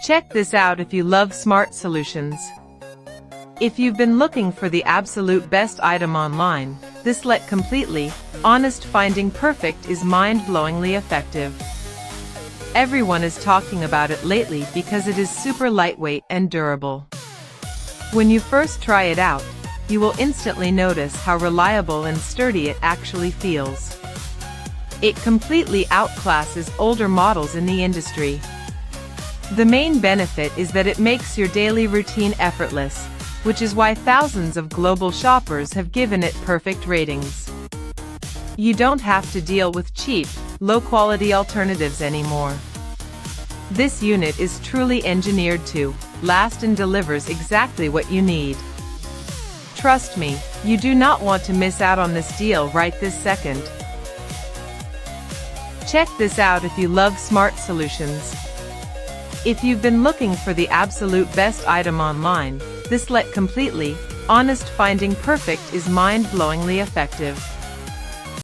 Check this out if you love smart solutions. If you've been looking for the absolute best item online, this let completely honest finding perfect is mind-blowingly effective. Everyone is talking about it lately because it is super lightweight and durable. When you first try it out, you will instantly notice how reliable and sturdy it actually feels. It completely outclasses older models in the industry. The main benefit is that it makes your daily routine effortless, which is why thousands of global shoppers have given it perfect ratings. You don't have to deal with cheap, low-quality alternatives anymore. This unit is truly engineered to last and delivers exactly what you need. Trust me, you do not want to miss out on this deal right this second. Check this out if you love smart solutions. If you've been looking for the absolute best item online, this let completely honest finding perfect is mind-blowingly effective.